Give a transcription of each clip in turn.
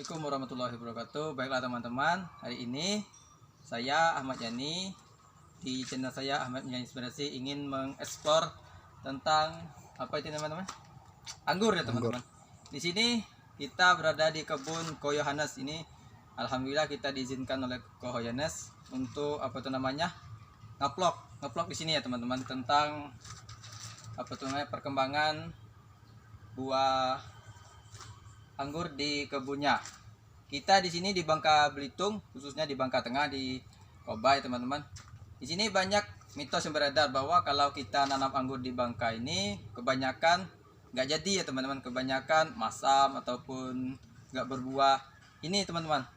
Assalamualaikum warahmatullahi wabarakatuh. Baiklah teman-teman, hari ini saya Ahmad Yani di channel saya Ahmad Yani Inspirasi ingin mengeksplor tentang apa itu teman-teman? Anggur ya teman-teman. Di sini kita berada di kebun Ko Yohanes ini. Alhamdulillah kita diizinkan oleh Ko Yohanes untuk apa itu namanya? Ngeplok di sini ya teman-teman tentang apa itu namanya perkembangan buah anggur di kebunnya. Kita di sini di Bangka Belitung, khususnya di Bangka Tengah di Kobay teman-teman. Di sini banyak mitos yang beredar bahwa kalau kita nanam anggur di Bangka ini kebanyakan nggak jadi ya teman-teman, kebanyakan masam ataupun nggak berbuah. Ini teman-teman,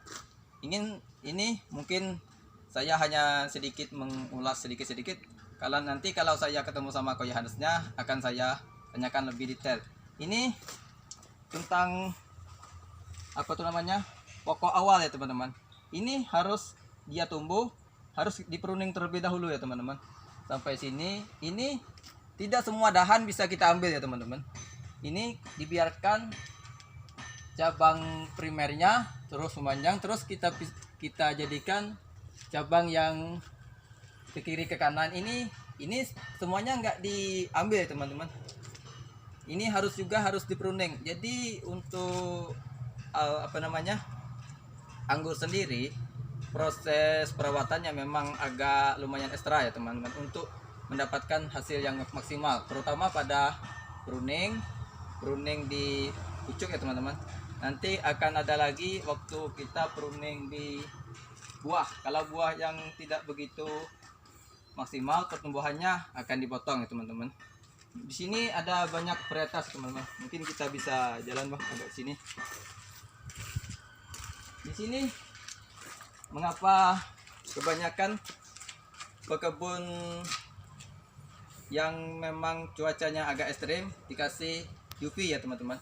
ini mungkin saya hanya sedikit mengulas sedikit-sedikit. Kalau nanti saya ketemu sama Ko Yohanesnya akan saya tanyakan lebih detail. Ini tentang apa tuh namanya pokok awal ya teman-teman. Ini harus dia tumbuh harus dipruning terlebih dahulu ya teman-teman. Sampai sini ini tidak semua dahan bisa kita ambil ya teman-teman. Ini dibiarkan cabang primernya terus memanjang, terus kita jadikan cabang yang ke kiri ke kanan. Ini semuanya nggak diambil ya teman-teman. Ini harus dipruning. Jadi untuk apa namanya anggur sendiri proses perawatannya memang agak lumayan ekstra ya teman-teman untuk mendapatkan hasil yang maksimal, terutama pada pruning di pucuk ya teman-teman. Nanti akan ada lagi waktu kita pruning di buah. Kalau buah yang tidak begitu maksimal pertumbuhannya akan dipotong ya teman-teman. Di sini ada banyak varietas teman-teman. Mungkin kita bisa jalan agak sini. Di sini mengapa kebanyakan pekebun yang memang cuacanya agak ekstrim dikasih UV ya teman-teman.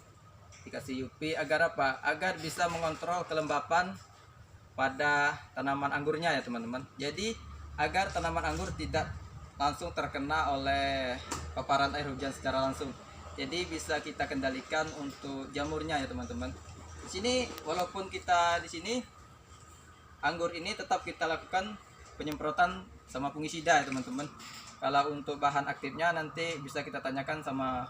Dikasih UV agar apa? Agar bisa mengontrol kelembapan pada tanaman anggurnya ya teman-teman. Jadi agar tanaman anggur tidak langsung terkena oleh paparan air hujan secara langsung. Jadi bisa kita kendalikan untuk jamurnya ya teman-teman. Di sini walaupun kita di sini anggur ini tetap kita lakukan penyemprotan sama fungisida ya teman-teman. Kalau untuk bahan aktifnya nanti bisa kita tanyakan sama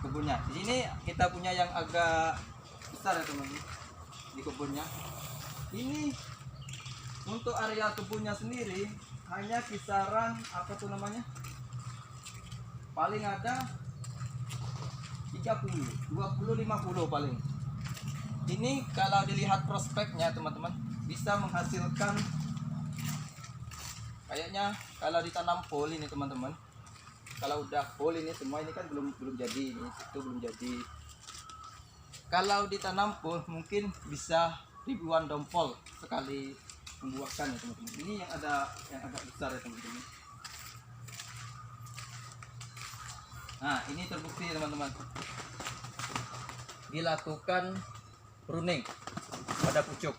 kebunnya. Di sini kita punya yang agak besar ya teman-teman di kebunnya. Ini untuk area kebunnya sendiri hanya kisaran apa tuh namanya? Paling ada 30, 20, 50 paling. Ini kalau dilihat prospeknya teman-teman bisa menghasilkan kayaknya kalau ditanam full ini teman-teman. Kalau udah full ini semua ini kan belum jadi, ini itu belum jadi. Kalau ditanam full mungkin bisa ribuan dompol sekali membuahkan ya teman-teman. Ini yang agak besar ya teman-teman. Nah, ini terbukti teman-teman. Dilakukan pruning pada pucuk.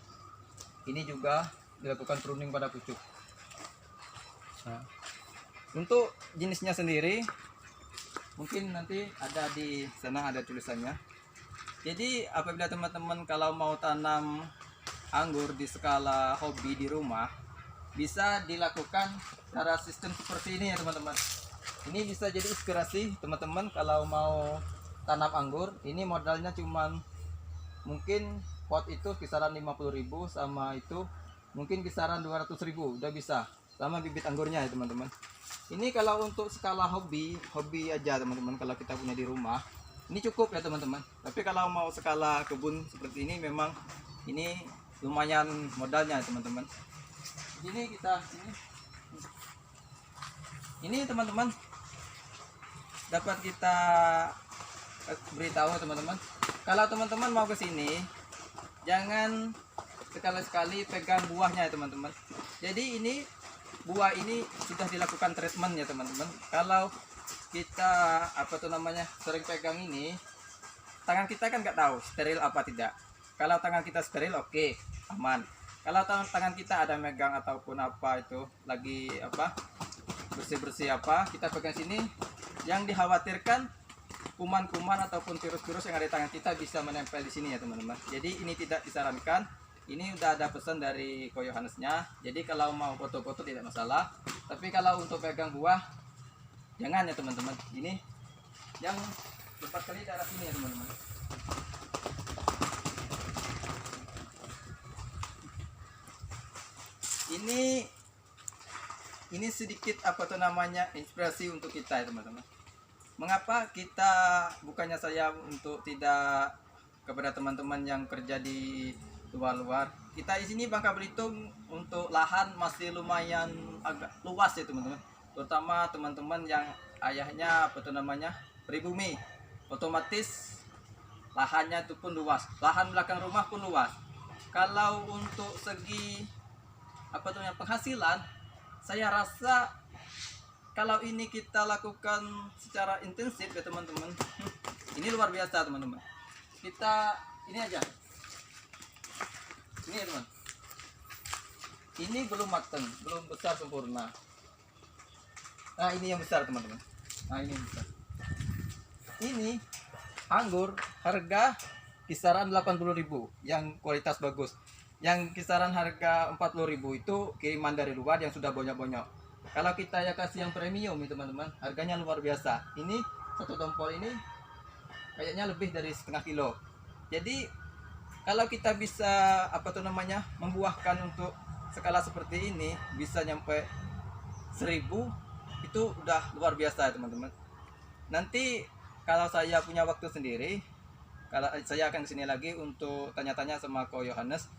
Ini juga dilakukan pruning pada pucuk. Nah, untuk jenisnya sendiri mungkin nanti ada di sana ada tulisannya. Jadi apabila teman-teman kalau mau tanam anggur di skala hobi di rumah bisa dilakukan cara sistem seperti ini ya teman-teman. Ini bisa jadi inspirasi teman-teman kalau mau tanam anggur. Ini modalnya cuman mungkin pot itu kisaran 50.000 sama itu mungkin kisaran 200.000 udah bisa sama bibit anggurnya ya teman-teman. Ini kalau untuk skala hobi aja teman-teman, kalau kita punya di rumah ini cukup ya teman-teman. Tapi kalau mau skala kebun seperti ini memang ini lumayan modalnya teman-teman. Ini teman-teman dapat kita beritahu teman-teman, kalau teman-teman mau ke sini jangan sekali-sekali pegang buahnya ya teman-teman. Jadi ini buah ini sudah dilakukan treatment ya teman-teman. Kalau kita apa tuh namanya sering pegang ini, tangan kita kan nggak tahu steril apa tidak. Kalau tangan kita steril oke, aman. Kalau tangan kita ada megang ataupun apa itu lagi apa bersih-bersih apa kita pegang sini, yang dikhawatirkan kuman-kuman ataupun virus-virus yang ada di tangan kita bisa menempel di sini ya teman-teman. Jadi ini tidak disarankan. Ini udah ada pesan dari Ko Yohanesnya. Jadi kalau mau foto-foto tidak masalah. Tapi kalau untuk pegang buah jangan ya teman-teman. Ini yang lepas kali daerah sini ya teman-teman. Ini sedikit apa tuh namanya inspirasi untuk kita ya teman-teman. Mengapa kita, bukannya saya untuk tidak kepada teman-teman yang kerja di luar-luar, kita di sini Bangka Belitung untuk lahan masih lumayan agak luas ya teman-teman. Terutama teman-teman yang ayahnya apa tuh namanya pribumi, otomatis lahannya itu pun luas, lahan belakang rumah pun luas. Kalau untuk segi apa tuh penghasilan, saya rasa kalau ini kita lakukan secara intensif ya teman-teman, ini luar biasa teman-teman. Kita ini aja, ini ya teman, ini belum matang, belum besar sempurna. Nah ini yang besar teman-teman. Nah ini yang besar. Ini anggur harga kisaran 80.000 yang kualitas bagus. Yang kisaran harga 40.000 itu kiriman dari luar yang sudah bonyok-bonyok. Kalau kita ya kasih yang premium nih teman-teman, harganya luar biasa. Ini satu tompol ini kayaknya lebih dari setengah kilo. Jadi kalau kita bisa apa tuh namanya membuahkan untuk skala seperti ini bisa nyampe 1.000, itu udah luar biasa teman-teman. Nanti kalau saya punya waktu sendiri, kalau saya akan kesini lagi untuk tanya-tanya sama Ko Yohanes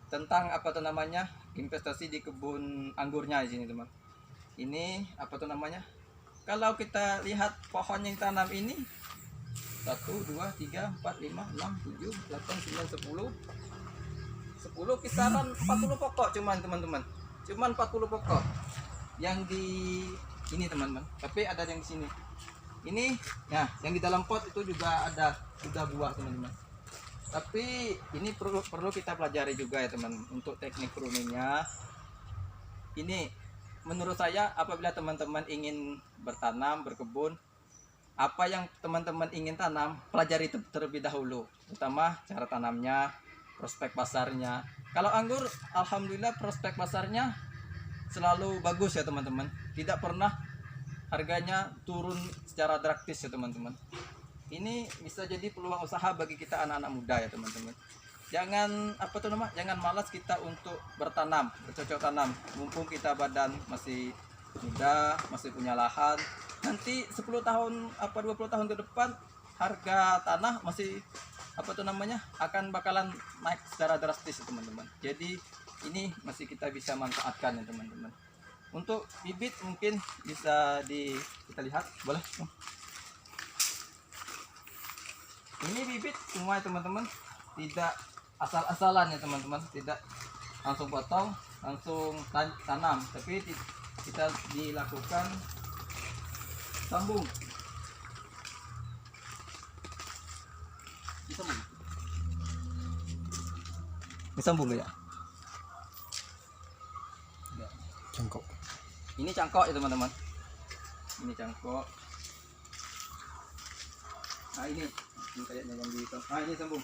tentang apa tuh namanya investasi di kebun anggurnya di sini teman. Ini apa tuh namanya? Kalau kita lihat pohonnya yang tanam ini 1, 2, 3, 4, 5, 6, 7, 8, 9, 10 kisaran 40 pokok cuman teman-teman. Cuman 40 pokok yang di ini teman-teman. Tapi ada yang di sini. Ini nah yang di dalam pot itu juga ada sudah buah teman-teman. Tapi ini perlu kita pelajari juga ya teman untuk teknik pruningnya. Ini menurut saya apabila teman-teman ingin bertanam, berkebun, apa yang teman-teman ingin tanam, pelajari terlebih dahulu, terutama cara tanamnya, prospek pasarnya. Kalau anggur, alhamdulillah prospek pasarnya selalu bagus ya teman-teman. Tidak pernah harganya turun secara drastis ya teman-teman. Ini bisa jadi peluang usaha bagi kita anak-anak muda ya teman-teman. Jangan apa tuh nama, jangan malas kita untuk bertanam, bercocok tanam. Mumpung kita badan masih muda, masih punya lahan. Nanti 10 tahun apa 20 tahun ke depan harga tanah masih apa tuh namanya akan bakalan naik secara drastis ya teman-teman. Jadi ini masih kita bisa manfaatkan ya teman-teman. Untuk bibit mungkin bisa kita lihat, boleh? Ini bibit semua ya teman-teman, tidak asal-asalan ya teman-teman, tidak langsung potong, langsung tanam, tapi kita dilakukan sambung. Disambung ya? Cangkok. Ini cangkok ya teman-teman. Ini cangkok. Nah ini kayaknya yang di itu. Nah ini sambung.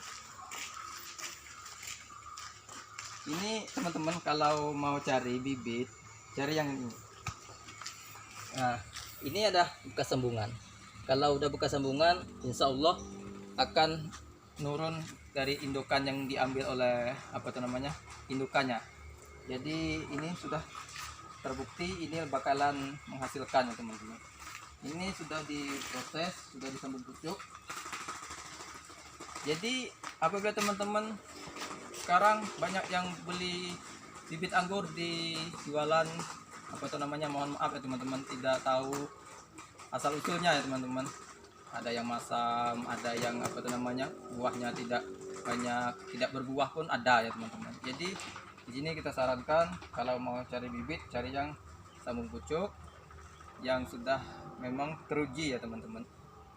Ini teman-teman kalau mau cari bibit, cari yang ini. Nah ini ada bekas sambungan. Kalau udah bekas sambungan, insya Allah akan nurun dari indukan yang diambil oleh apa itu namanya indukannya. Jadi ini sudah terbukti ini bakalan menghasilkan ya teman-teman. Ini sudah diproses, sudah disambung pucuk. Jadi apabila teman-teman sekarang banyak yang beli bibit anggur di jualan apa itu namanya, mohon maaf ya teman-teman, tidak tahu asal usulnya ya teman-teman. Ada yang masam, ada yang apa itu namanya buahnya tidak banyak, tidak berbuah pun ada ya teman-teman. Jadi di sini kita sarankan kalau mau cari bibit, cari yang sambung pucuk yang sudah memang teruji ya teman-teman.